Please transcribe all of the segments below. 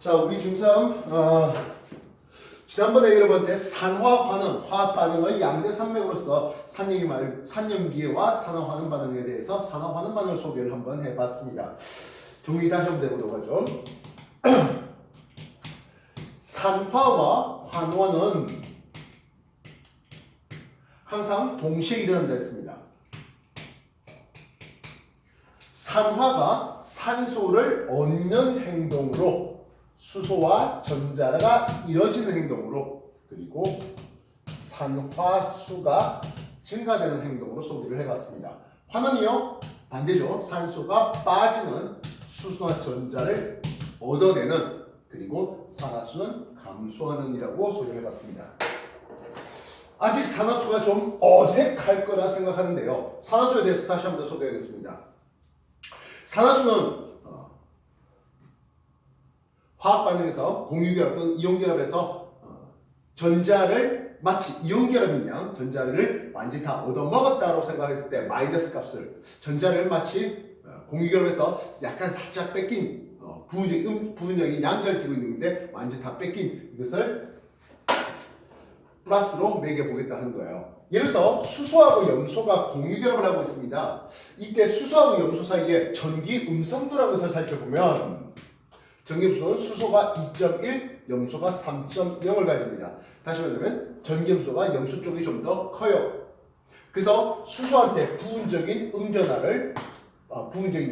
자, 우리 중3 지난번에 여러분한테 산화 반응, 화학 반응의 양대 산맥으로서 산염기와 산화 환원 반응에 대해서 산화 환원 반응을 소개를 한번 해봤습니다. 정리 다시 한번 해보도록 하죠. 산화와 환원은 항상 동시에 일어난다 했습니다. 산화가 산소를 얻는 행동으로, 수소와 전자가 이뤄지는 행동으로, 그리고 산화수가 증가되는 행동으로 소개를 해봤습니다. 환원이요, 반대죠. 산소가 빠지는, 수소와 전자를 얻어내는, 그리고 산화수는 감소하는 이라고 소개를 해봤습니다. 아직 산화수가 좀 어색할 거라 생각하는데요. 산화수에 대해서 다시 한번 더 소개하겠습니다. 산화수는 화학 반응에서 공유결합 또는 이온결합에서 전자를 마치 이온결합인 양 전자를 완전히 다 얻어먹었다고 생각했을 때 마이너스 값을, 전자를 마치 공유결합에서 약간 살짝 뺏긴 부분적인 양자를 띠고 있는데 완전히 다 뺏긴 이것을 플러스로 매겨보겠다 하는 거예요. 예를 들어서 수소하고 염소가 공유결합을 하고 있습니다. 이때 수소하고 염소 사이에 전기 음성도라는 것을 살펴보면 전기음수는 수소가 2.1, 염소가 3.0을 가집니다. 다시 말하면 전기음수가 염소 쪽이 좀 더 커요. 그래서 수소한테 부분적인 부분적인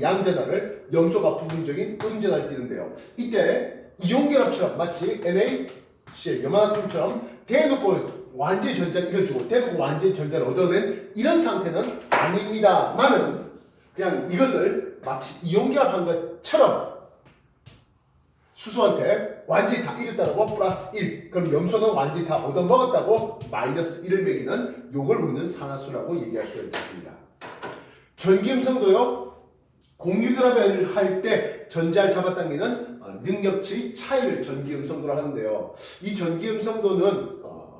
양전하를, 염소가 부분적인 음전하를 띠는데요. 이때 이온결합처럼 마치 NaCl, 염화나트륨처럼 대놓고 완전히 전자를 잃어주고 대놓고 완전히 전자를 얻어낸 이런 상태는 아닙니다만은 그냥 이것을 마치 이온결합한 것처럼 수소한테 완전히 다 잃었다고 플러스 1, 그럼 염소는 완전히 다 얻어먹었다고 마이너스 1을 매기는 요걸 우리는 산화수라고 얘기할 수가 있겠습니다. 전기음성도요, 공유결합을 할 때 전자를 잡아당기는 능력치의 차이를 전기음성도라 하는데요. 이 전기음성도는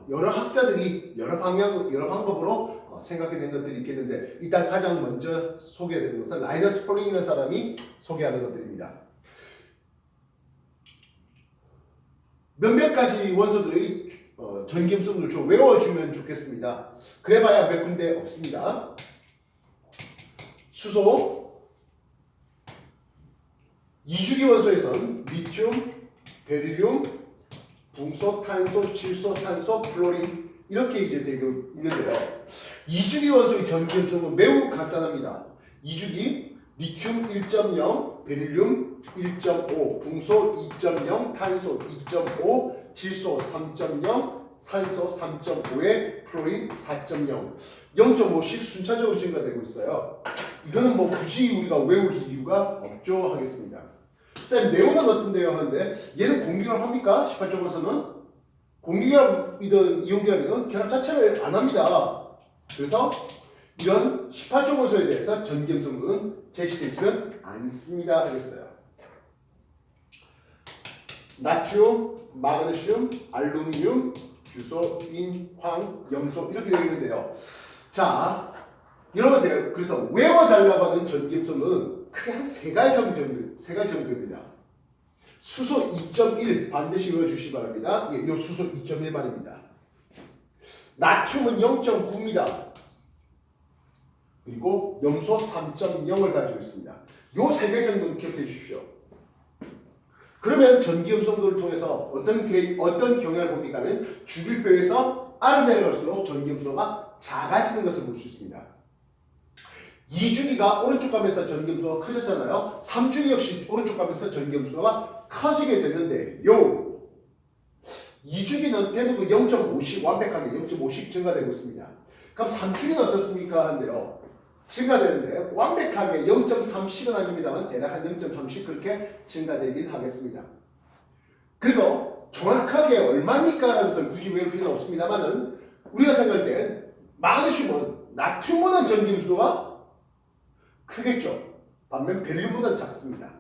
여러 학자들이 여러 방법으로 생각해낸 것들이 있겠는데, 일단 가장 먼저 소개되는 것은 라이너스 폴링이라는 사람이 소개하는 것들입니다. 몇몇 가지 원소들의 전기음성도를 좀 외워주면 좋겠습니다. 그래봐야 몇 군데 없습니다. 수소, 이주기 원소에선 리튬, 베릴륨, 붕소, 탄소, 질소, 산소, 플로린 이렇게 이제 되고 있는데요. 이주기 원소의 전기음성은 매우 간단합니다. 이주기 리튬 1.0, 베릴륨 1.5, 붕소 2.0, 탄소 2.5, 질소 3.0, 산소 3.5에 플로린 4.0, 0.5씩 순차적으로 증가되고 있어요. 이거는 뭐 굳이 우리가 외울 이유가 없죠 하겠습니다. 쌤, 네온은 어떤데요? 하는데 얘는 공유결합 합니까? 18쪽에서는 공유결합이든 이온결합이든 결합 자체를 안 합니다. 그래서 이런 18쪽 원소에 대해서 전기음성도는 제시되지는 않습니다 하겠어요. 나트륨, 마그네슘, 알루미늄, 규소, 인, 황, 염소 이렇게 되어 있는데요. 자, 여러분들 그래서 외워달라고 하는 전기음성도는 크게 한 세 가지 정도입니다. 수소 2.1 반드시 외워주시기 바랍니다. 이 수소 2.1 말입니다. 나트륨은 0.9입니다. 그리고 염소 3.0을 가지고 있습니다. 요 세 개 정도는 기억해 주십시오. 그러면 전기음성도를 통해서 어떤 경향을 봅니까 하면 주기표에서 아래로 내려갈수록 전기음성도가 작아지는 것을 볼 수 있습니다. 2주기가 오른쪽 가면서 전기음성도가 커졌잖아요. 3주기 역시 오른쪽 가면서 전기음성도가 커지게 됐는데요. 2주기는 대놓고 0.5씩 완벽하게 0.5씩 증가되고 있습니다. 그럼 3주기는 어떻습니까? 하는데요. 증가되는데 완벽하게 0.3씩은 아닙니다만 대략 한 0.3씩 그렇게 증가되긴 하겠습니다. 그래서 정확하게 얼마입니까? 라는 것을 굳이 외울 필요는 없습니다만은 우리가 생각할 땐 마그네슘은 나트륨보다는 전기음성도가 크겠죠. 반면 베릴륨보다는 작습니다.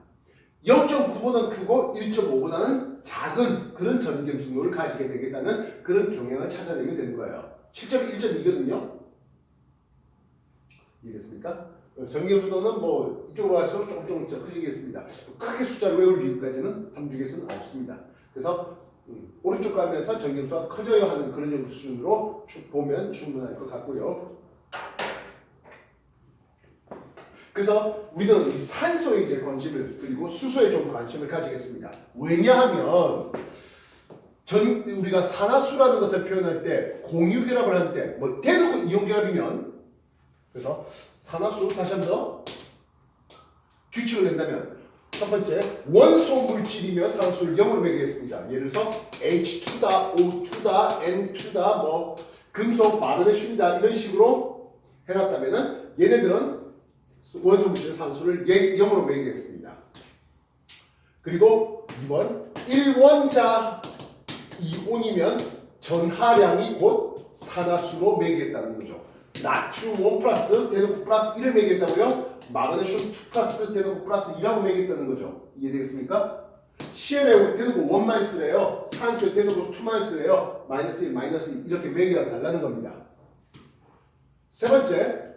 0.9보다는 크고 1.5보다는 작은 그런 전기음성도를 가지게 되겠다는 그런 경향을 찾아내면 되는 거예요. 실제로 1.2거든요. 이해됐습니까? 전기염수도는 뭐 이쪽으로 갈수록 조금 커지겠습니다. 크게 숫자를 외울 이유까지는 3주기에서는 없습니다. 그래서 오른쪽 가면서 전기염수가 커져야 하는 그런 정도 수준으로 보면 충분할 것 같고요. 그래서 우리는 이 산소에 이제 관심을 그리고 수소에 좀 관심을 가지겠습니다. 왜냐하면 우리가 산화수라는 것을 표현할 때 공유결합을 할 때 뭐 대놓고 이온결합이면 그래서 산화수 다시 한 번 더 규칙을 낸다면 첫 번째 원소 물질이며 산소를 0으로 매기겠습니다. 예를 들어서 H2다, O2다, N2다, 뭐 금속, 마그네슘이다 이런 식으로 해놨다면은 얘네들은 원소 물질 산소를 0으로 매기겠습니다. 그리고 2번 1원자 이온이면 전하량이 곧 산화수로 매기겠다는 거죠. 나트륨 1 플러스 대놓고 플러스 1을 매기겠다고요? 마그네슘 2 플러스 대놓고 플러스 2라고 매기겠다는 거죠. 이해되겠습니까? CL에 대놓고 1 마이너스래요. 산소에 대놓고 2 마이너스래요. 마이너스 1, 마이너스 2 이렇게 매기가 달라는 겁니다. 세 번째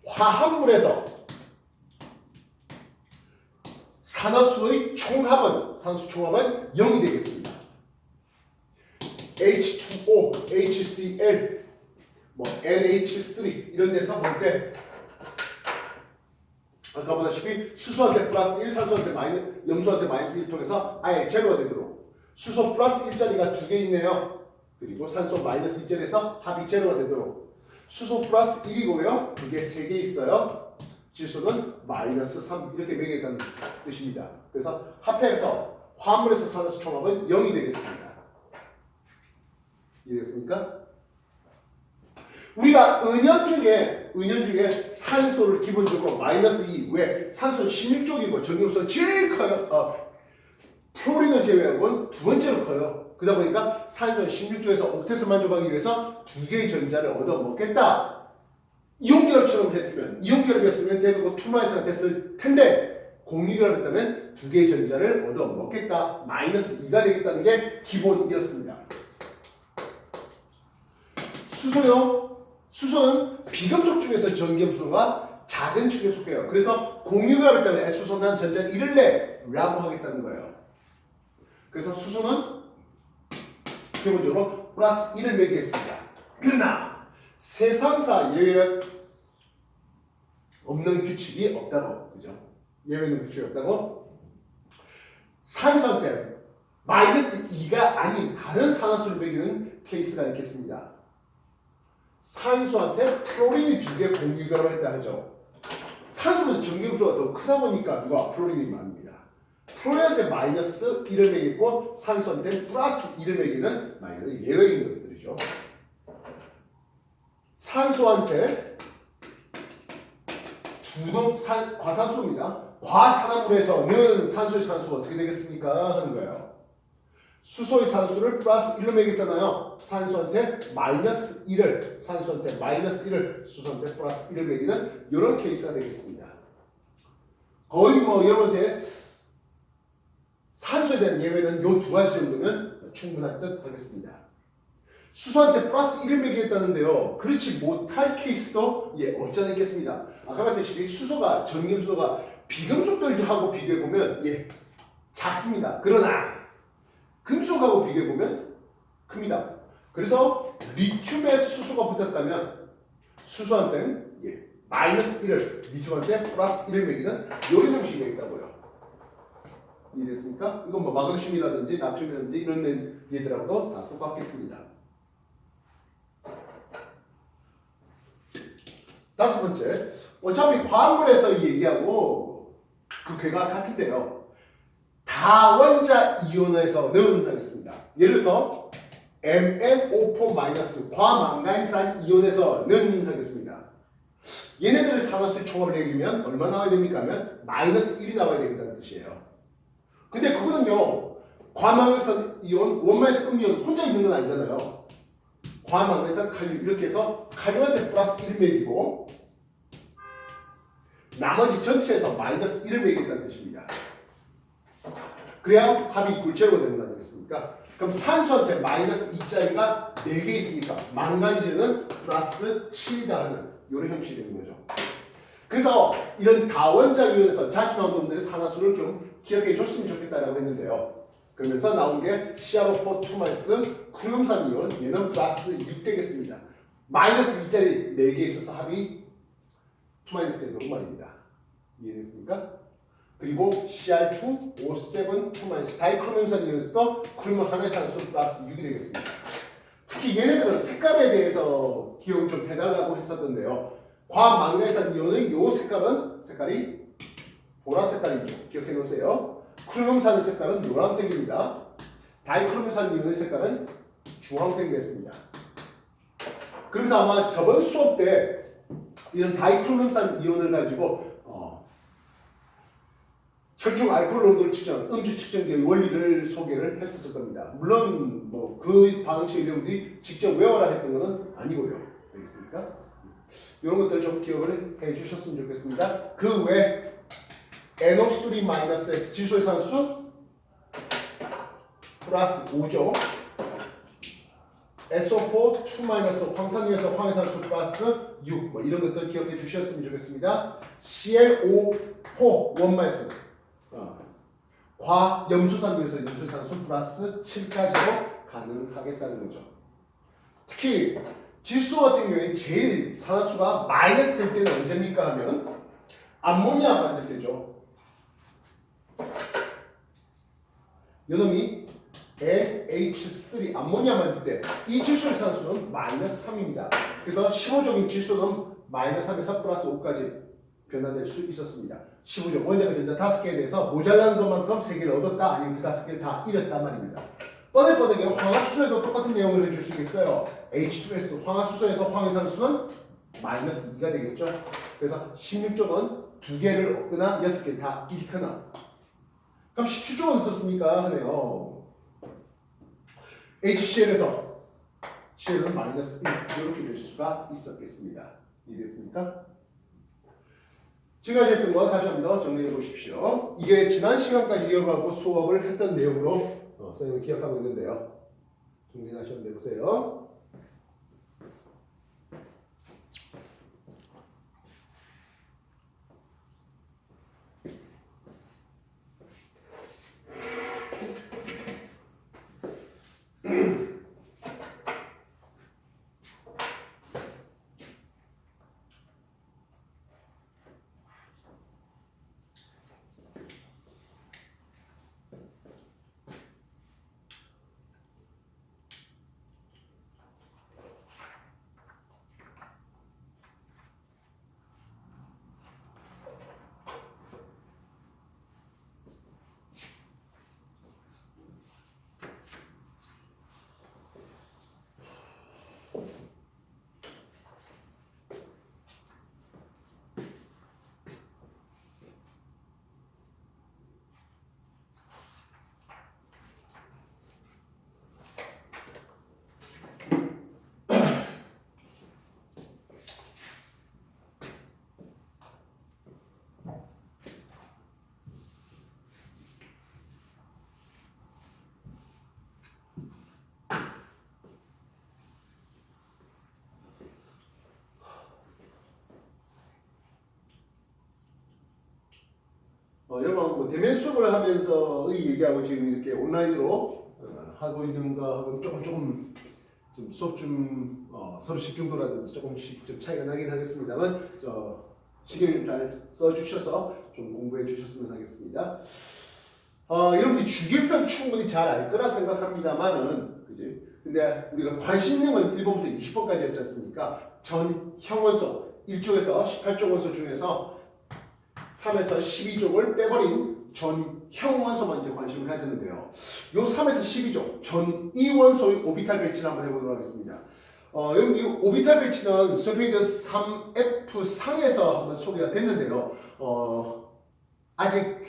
화합물에서 산화수의 총합은 산수 총합은 0이 되겠습니다. H2O, HCl, 뭐 NH3 이런 데서 볼 때 아까 보다시피 수소한테 플러스 1, 산소한테 마이너스, 염소한테 마이너스 1 통해서 아예 제로가 되도록 수소 플러스 1자리가 2개 있네요. 그리고 산소 마이너스 2자리에서 합이 제로가 되도록 수소 플러스 1이고요. 그게 3개 있어요. 질소는 마이너스 3 이렇게 매기겠다는 뜻입니다. 그래서 합해서 화합물에서 산화수 총합은 0이 되겠습니다. 이해됐습니까? 우리가 은연 중에 산소를 기본적으로 마이너스 2 왜? 산소는 16쪽이고 전기음수는 제일 커요. 플로린을 제외하고는 두 번째로 커요. 그러다 보니까 산소는 16쪽에서 옥텟을 만족하기 위해서 두 개의 전자를 얻어먹겠다. 이온결합처럼 됐으면 이온결합이었으면 대놓고 2-가 됐을 텐데 공유결합했다면 두 개의 전자를 얻어먹겠다. 마이너스 2가 되겠다는 게 기본이었습니다. 수소요. 수소는 비금속 중에서 전기염수가 작은 축에 속해요. 그래서 공유결합을 때문에 수소는 전자를 1을 내라고 하겠다는 거예요. 그래서 수소는 기본적으로 플러스 1을 매기겠습니다. 그러나 세상사 예외 없는 규칙이 없다고, 그죠? 예외 없는 규칙이 없다고. 산소한테 마이너스 2가 아닌 다른 산화수를 매기는 케이스가 있겠습니다. 산소한테 플로린이 2개 공유결합을 했다 하죠. 산소에서 전기음수가 더 크다 보니까 누가 플로린이 많습니다. 플로린한테 마이너스 1을 매기고 산소한테 플러스 1을 매기는 마이너스 예외인 것들이죠. 산소한테 과산수입니다. 과산화물에서는 산소의 산수가 어떻게 되겠습니까? 하는 거예요. 수소의 산수를 플러스 1로 매겼잖아요. 산소한테 마이너스 1을, 산소한테 마이너스 1을, 수소한테 플러스 1을 매기는 이런 케이스가 되겠습니다. 거의 뭐 여러분한테 산소에 대한 예외는 이 두 가지 정도면 충분할 듯 하겠습니다. 수소한테 플러스 1을 매기겠다는데요. 그렇지 못할 케이스도 없지 않아 있겠습니다. 아까 말했듯이 수소가, 전기음수가 비금속들하고 비교해보면 작습니다. 그러나 금속하고 비교해보면 큽니다. 그래서 리튬에 수소가 붙었다면 수소한테는 마이너스 1을, 리튬한테 플러스 1을 매기는 이런 형식이 되겠다고요. 이해됐습니까? 이건 뭐 마그네슘이라든지 나트륨이라든지 이런 얘들하고도 다 똑같겠습니다. 다섯 번째, 어차피 화합물에서 이 얘기하고 그 괴가 같은데요. 다원자 이온에서는 하겠습니다. 예를 들어서 MnO4- 과망간산 이온에서는 하겠습니다. 얘네들을 산화수의 총합을 내기면 얼마 나와야 됩니까? 하면 마이너스 1이 나와야 되겠다는 뜻이에요. 근데 그거는요, 과망간산 이온, 원마이너스 음이온 혼자 있는 건 아니잖아요. 과망간산 칼륨 이렇게 해서 칼륨한테 플러스 1을 매기고 나머지 전체에서 마이너스 1을 매기겠다는 뜻입니다. 그래야 합이 굴체로가 되는 거 아니겠습니까? 그럼 산소한테 마이너스 2자리가 4개 있으니까 망간이제는 플러스 7이다 하는 이런 형식이 되는 거죠. 그래서 이런 다원자 이온에서 자주 나온 놈들의 산화수를 좀 기억해 줬으면 좋겠다라고 했는데요. 그러면서 나온 게 CrO4 쿠륨산 이온, 얘는 플러스 6 되겠습니다. 마이너스 2짜리 4개 있어서 합이 2 되도록 말입니다. 이해됐습니까? 그리고 Cr2, O7, 2 다이크로멘산 이온에서도 쿠륨은 하나의 산수 플러스 6이 되겠습니다. 특히 얘네들은 색깔에 대해서 기억을 좀 해달라고 했었던데요. 과망간산 이온의 요 색깔이 보라 색깔이죠. 기억해 놓으세요. 쿠륨산의 색깔은 노란색입니다. 다이크로멘산 이온의 색깔은 주황색이겠습니다. 그래서 아마 저번 수업 때 이런 다이크로멘산 이온을 가지고 혈중 알코올 농도를 측정하는 음주 측정기의 원리를 소개를 했었을 겁니다. 물론 뭐 그 방식의 여러분들이 직접 외워라 했던 것은 아니고요. 알겠습니까? 이런 것들 좀 기억을 해 주셨으면 좋겠습니다. 그 외 NO3-S 질소의 산수 플러스 5죠. SO4 2- 황산이어서 황의 산수 플러스 6 뭐 이런 것들 기억해 주셨으면 좋겠습니다. ClO4 원마이스 과염수산이어서 염수산수 플러스 7까지도 가능하겠다는 거죠. 특히 질소 같은 경우에 제일 산화수가 마이너스 될 때는 언제입니까 하면 암모니아 만들 때죠. 요놈이 NH3 암모니아 만들 때 이 질소의 산수는 마이너스 3입니다. 그래서 15종인 질소는 마이너스 3에서 플러스 5까지 변화될 수 있었습니다. 15종 원자가 전자 5개에 대해서 모자란 것만큼 3개를 얻었다 아니면 그 5개를 다 잃었단 말입니다. 뻔하게 황화수소에도 똑같은 내용을 해줄 수 있겠어요. H2S 황화수소에서 황해산수는 마이너스 2가 되겠죠. 그래서 16종은 2개를 얻거나 6개를 다 잃거나. 그럼 17종은 어떻습니까? 하네요. HCl에서 Cl은 마이너스 1 이렇게 될 수가 있었겠습니다. 이해됐습니까? 지금까지 했던 거 다시 한 번 더 정리해 보십시오. 이게 지난 시간까지 이어가고 수업을 했던 내용으로 선생님이 기억하고 있는데요. 정리 다시 한번 해보세요. 여러분 뭐 대면 수업을 하면서의 얘기하고 지금 이렇게 온라인으로 하고 있는 거하고 조금 좀 수업 좀 서로 집중도라든지 조금씩 좀 차이가 나긴 하겠습니다만 신경 좀 잘 써주셔서 좀 공부해 주셨으면 하겠습니다. 여러분들이 주기편 충분히 잘 알 거라 생각합니다만은 그지? 근데 우리가 관심 있는 건 1번부터 20번까지였지 않습니까? 전 형원소 1쪽에서 18쪽 원소 중에서 3에서 12족을 빼버린 전형 원소만 이제 관심을 가졌는데요. 요 3에서 12족 전이 원소의 오비탈 배치를 한번 해보도록 하겠습니다. 여러분 이 오비탈 배치는 스웨이드 3F 상에서 한번 소개가 됐는데요. 아직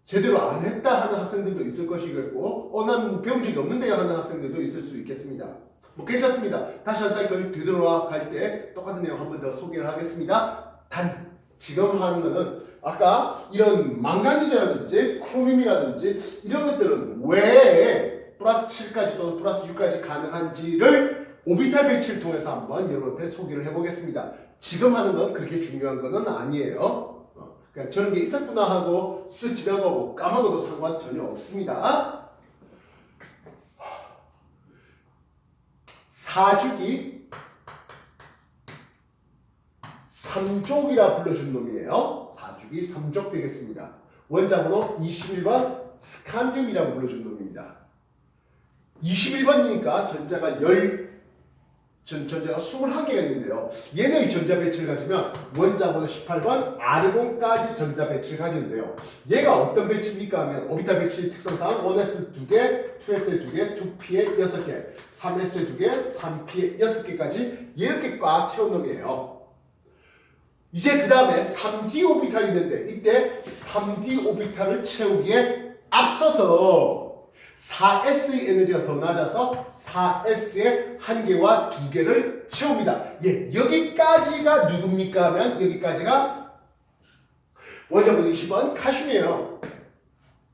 제대로 안 했다 하는 학생들도 있을 것이겠고 난 배운 적이 없는데요 하는 학생들도 있을 수 있겠습니다. 뭐 괜찮습니다. 다시 한 사이클 되돌아갈 때 똑같은 내용 한번 더 소개를 하겠습니다. 단 지금 하는 거는 아까 이런 망가니즈라든지 크로뮴이라든지 이런 것들은 왜 플러스 7까지 또는 플러스 6까지 가능한지를 오비탈 배치를 통해서 한번 여러분한테 소개를 해보겠습니다. 지금 하는 건 그렇게 중요한 거는 아니에요. 그러니까 저런 게 있었구나 하고 쓱 지나가고 까먹어도 상관 전혀 없습니다. 사주기 3족이라 불러준 놈이에요. 사주기 3족 되겠습니다. 원자번호 21번 스칸듐이라고 불러준 놈입니다. 21번이니까 전자가 전자가 21개가 있는데요. 얘네의 전자 배치를 가지면 원자번호 18번 아르곤까지 전자 배치를 가지는데요. 얘가 어떤 배치입니까 하면 오비탈 배치 특성상 1s 2개, 2s 2개, 2p에 6개, 3s 2개, 3p에 6개까지 이렇게 꽉 채운 놈이에요. 이제 그 다음에 3d 오비탈이 있는데 이때 3d 오비탈을 채우기에 앞서서 4s의 에너지가 더 낮아서 4s의 1개와 2개를 채웁니다. 예, 여기까지가 누굽니까 하면 여기까지가 원자번호 20번 칼슘이에요.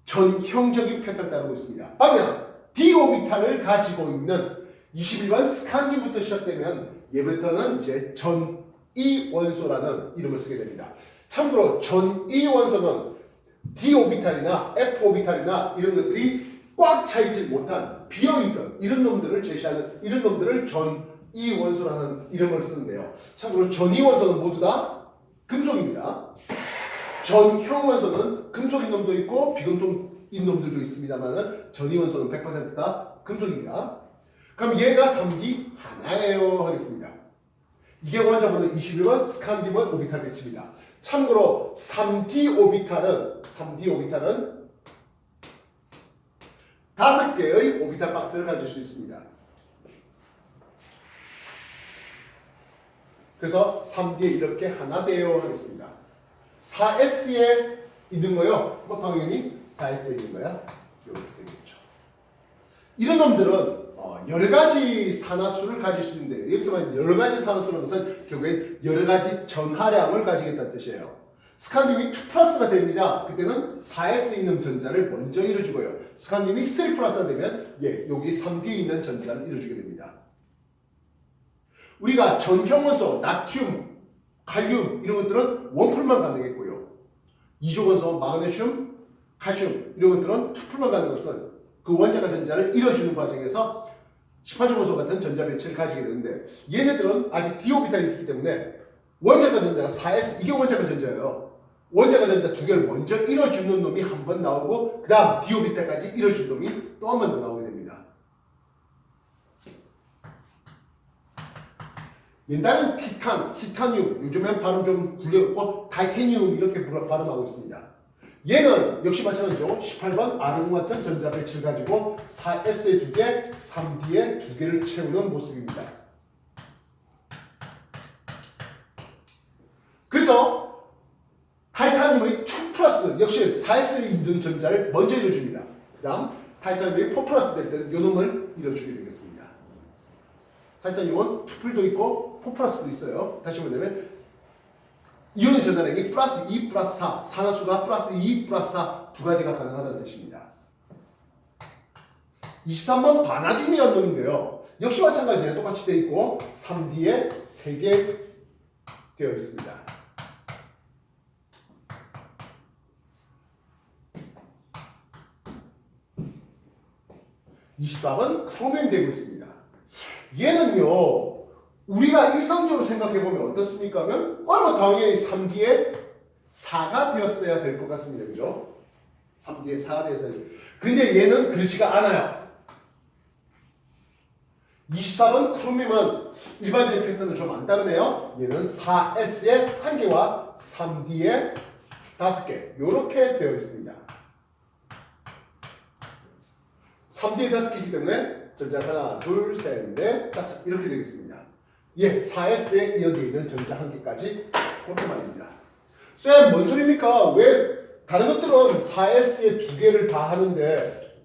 전형적인 패턴을 따르고 있습니다. 반면 d 오비탈을 가지고 있는 21번 스칸듐부터 시작되면 얘부터는 이제 전이 원소라는 이름을 쓰게 됩니다. 참고로 전이 원소는 d 오비탈이나 f 오비탈이나 이런 것들이 꽉 차있지 못한 비어있던 이런 놈들을 제시하는 이런 놈들을 전이 원소라는 이름을 쓰는데요. 참고로 전이 원소는 모두 다 금속입니다. 전형 원소는 금속인 놈도 있고 비금속인 놈들도 있습니다만 전이 원소는 100%다 금속입니다. 그럼 얘가 3D 하나예요 하겠습니다. 이게 원자번호 21번 스칸듐 오비탈 배치입니다. 참고로 3D 오비탈은 5개의 오비탈 박스를 가질 수 있습니다. 그래서 3D에 이렇게 하나 되어 하겠습니다. 4S에 있는 거요. 뭐 당연히 4S에 있는 거야. 이렇게 되겠죠. 이런 놈들은 여러 가지 산화수를 가질 수 있는데 여기서 말하는 여러 가지 산화수라는 것은 결국엔 여러 가지 전하량을 가지겠다는 뜻이에요. 스칸듐이 2+가 됩니다. 그때는 4S에 있는 전자를 먼저 이뤄주고요. 스칸듐이 3+가 되면 여기 3D에 있는 전자를 이뤄주게 됩니다. 우리가 전형원소, 나트륨, 칼륨 이런 것들은 1풀만 가능했고요. 이조원소, 마그네슘, 칼슘 이런 것들은 2풀만 가능한 것은 그 원자가 전자를 이뤄주는 과정에서 18조 원소 같은 전자 배치를 가지게 되는데 얘네들은 아직 d 오비탈이 있기 때문에 원자가 전자가 4s 이게 원자가 전자예요. 원자가 전자 2개를 먼저 이뤄주는 놈이 한 번 나오고 그 다음 d 오비탈까지 이뤄주는 놈이 또 한 번 더 나오게 됩니다. 옛날엔 티타늄, 요즘엔 발음 좀 굴려갖고 타이타늄 이렇게 발음하고 있습니다. 얘는 역시 마찬가지죠. 18번 아르곤 같은 전자 배치를 가지고 4S에 2개, 3D에 2개를 채우는 모습입니다. 그래서 타이타늄의 2+ 역시 4S에 있는 전자를 먼저 이뤄줍니다. 그 다음 타이타늄이 4+ 될 때는 이 놈을 이뤄주게 되겠습니다. 타이타늄은 2풀도 있고 4+도 있어요. 다시 보자면 이온 전달액이 플러스 2 플러스 4, 산화수가 플러스 2 플러스 4 두 가지가 가능하다는 뜻입니다. 23번 바나듐이라는 놈인데요. 역시 마찬가지예요. 똑같이 되어 있고 3D에 3개 되어 있습니다. (24번) 크로뮴이 되고 있습니다. 얘는요 우리가 일상적으로 생각해보면 어떻습니까? 하면 당연히 3D에 4가 되었어야 될 것 같습니다. 그죠? 3D에 4가 되었어야 돼요. 근데 얘는 그렇지가 않아요. 24번 크로뮴은 일반적인 패턴을 좀 안 따르네요. 얘는 4S에 1개와 3D에 5개 이렇게 되어 있습니다. 3D에 5개이기 때문에 전자 하나, 둘, 셋, 넷, 다섯 이렇게 되겠습니다. 4S에 여기 있는 전자 1개까지 그렇게 말입니다. 쌤, 뭔 소리입니까? 왜 다른 것들은 4S에 2개를 다 하는데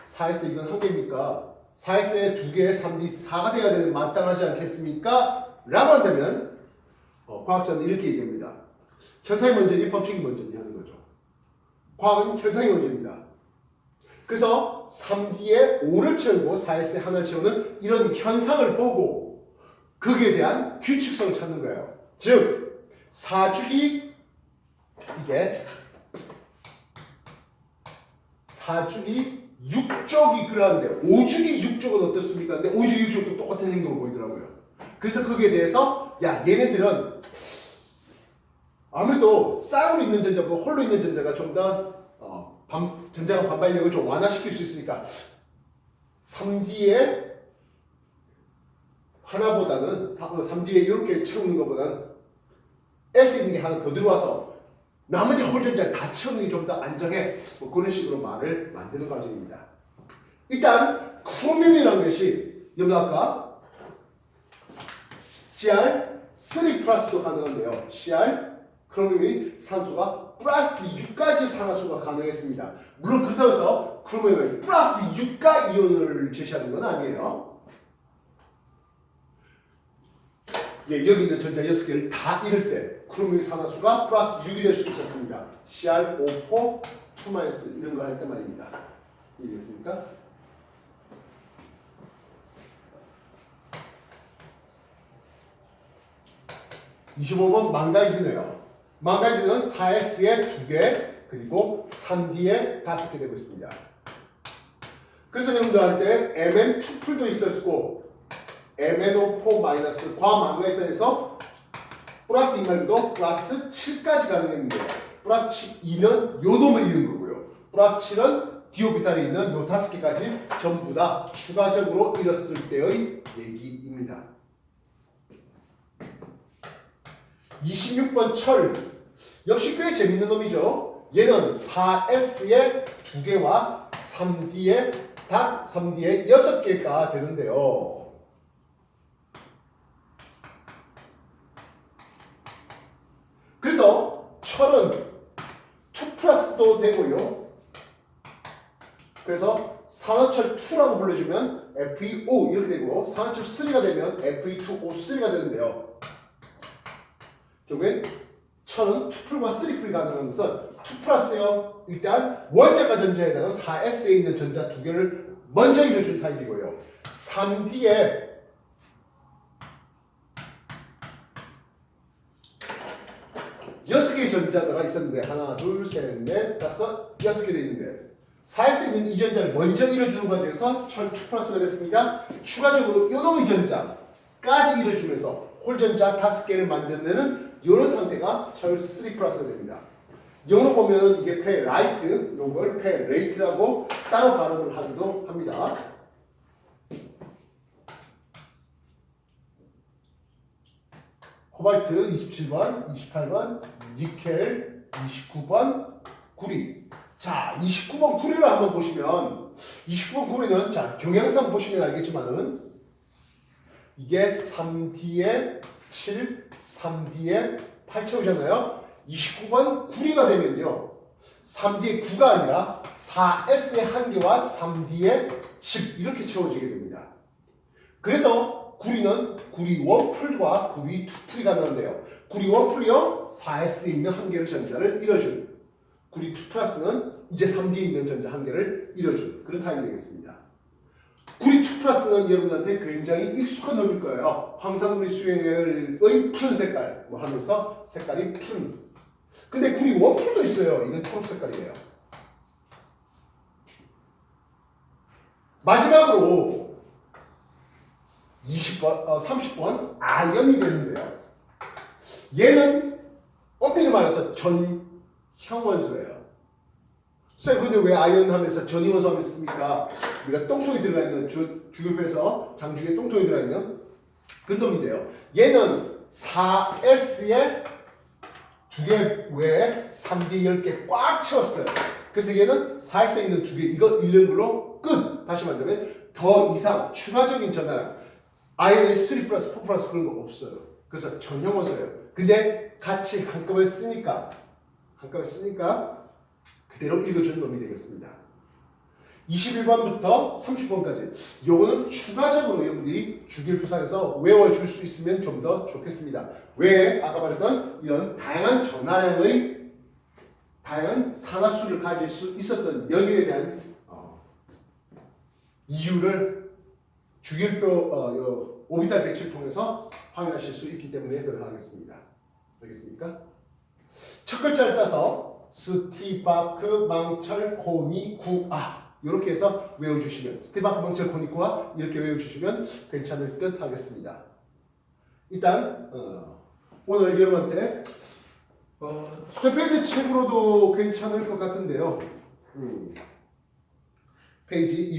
4S 이건 1개입니까? 4S에 2개에 3D 4가 돼야 되는 마땅하지 않겠습니까? 라고 한다면 과학자는 이렇게 얘기합니다. 현상이 먼저니 법칙이 먼저니 하는 거죠. 과학은 현상이 먼저입니다. 그래서 3D에 5를 채우고 4S에 하나를 채우는 이런 현상을 보고 거기에 대한 규칙성을 찾는 거예요. 즉 4주기 이게 4주기 6족이 그러한데 5주기 6족은 어떻습니까? 근데 5주기 6족도 똑같은 행동을 보이더라고요. 그래서 거기에 대해서 야 얘네들은 아무래도 쌍으로 있는 전자보다 홀로 있는 전자가 좀 더 전자가 반발력을 좀 완화시킬 수 있으니까 3D에 하나보다는 3D에 이렇게 채우는 것보다는 S 있는 게 하나 더 들어와서 나머지 홀 전자를 다 채우는 게 좀 더 안정해. 뭐 그런 식으로 말을 만드는 과정입니다. 일단 크로뮴이라는 것이 여러분 아까 Cr3 플러스도 가능한데요. Cr 크로뮴이 산수가 플러스 6까지 산화수가 가능했습니다. 물론 그렇다고 해서 크로뮴이 플러스 6가 이온을 제시하는 건 아니에요. 예, 여기 있는 전자 6개를 다 잃을 때 크로뮴 산화수가 플러스 6이 될 수 있었습니다. CR54 2- 이런 거 할 때 말입니다. 이해됐습니까? (25번) 망가이즈네요. 망가이즈는 4S에 2개 그리고 3D에 5개 되고 있습니다. 그래서 여러분들한테 MN2풀도 있었고 MnO4- 과망가이즈에서 플러스 2 말고도 플러스 7까지 가능했는데 플러스 2는 요 놈을 잃은 거고요. 플러스 7은 디오비탈에 있는 요 5개까지 전부 다 추가적으로 잃었을 때의 얘기입니다. 26번 철 역시 꽤 재밌는 놈이죠. 얘는 4S에 2개와 3D에 6개가 되는데요. 그래서 철은 2+도 되고요. 그래서 산화철 2라고 불러주면 FeO 이렇게 되고 산화철 3가 되면 Fe2O3가 되는데요. 결국엔 철은 2풀과 3풀이 가능한 것은 2+요. 일단 원자가 전자에 해당하는 4S에 있는 전자 2개를 먼저 이뤄준 타입이고요. 3D에 6개의 전자가 있었는데 하나, 둘, 셋, 넷, 다섯, 6개 돼 있는데 4S에 있는 이 전자를 먼저 이뤄주는 과정에서 철 2+가 됐습니다. 추가적으로 요놈의 전자까지 이뤄주면서 홀전자 5개를 만들어내는 이런 상태가 철 3+가 됩니다. 영어로 보면 이게 페라이트, 요걸 페레이트라고 따로 발음을 하기도 합니다. 코발트 27번, 28번, 니켈 29번, 구리. 자, 29번 구리를 한번 보시면 29번 구리는 자, 경향상 보시면 알겠지만은 이게 3D에 7, 3D에 8 채우잖아요. 29번 구리가 되면요. 3D에 9가 아니라 4S의 1개와 3D에 10 이렇게 채워지게 됩니다. 그래서 구리는 구리 원풀과 구리 투풀이 가능한데요. 구리 원풀이요. 4S에 있는 1개를 전자를 잃어준. 구리 2+는 이제 3D에 있는 전자 1개를 잃어준 그런 타입이 되겠습니다. 구리 2+는 여러분한테 굉장히 익숙한 놈일 거예요. 황산구리 수행의 푸른 색깔 뭐 하면서 색깔이 푸른. 근데 구리 원풀도 있어요. 이건 초록 색깔이에요. 마지막으로 30번 아연이 되는데요. 얘는 엄밀히 말해서 전형원소예요. 선생님 근데 왜 아연 하면서 전형원소 하면 씁니까? 우리가 똥통이 들어가 있는 주교표에서 장중에 똥통이 들어가 있는 그런 놈인데요. 얘는 4S에 2개 외에 3D 10개 꽉 채웠어요. 그래서 얘는 4S에 있는 2개 이거 잃는 걸로 끝! 다시 말하면 더 이상 추가적인 전환 아연의 3+, 4+ 그런 거 없어요. 그래서 전형원소예요. 근데 같이 한꺼번에 쓰니까 그대로 읽어주는 놈이 되겠습니다. 21번부터 30번까지 요거는 추가적으로 여러분들이 주기율표상에서 외워줄 수 있으면 좀 더 좋겠습니다. 왜? 아까 말했던 이런 다양한 전화량의 다양한 산화수를 가질 수 있었던 연유에 대한 이유를 오비탈 배치를 통해서 확인하실 수 있기 때문에 그러하겠습니다. 알겠습니까? 첫 글자를 따서 스티바크 망철 코니 구아 이렇게 해서 외워주시면 스티바크 망철 코니 구아 이렇게 외워주시면 괜찮을 듯 하겠습니다. 일단 오늘 여러분한테 스웨페이지 책으로도 괜찮을 것 같은데요. 페이지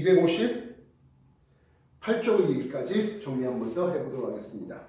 258쪽 얘기까지 정리 한 번 더 해보도록 하겠습니다.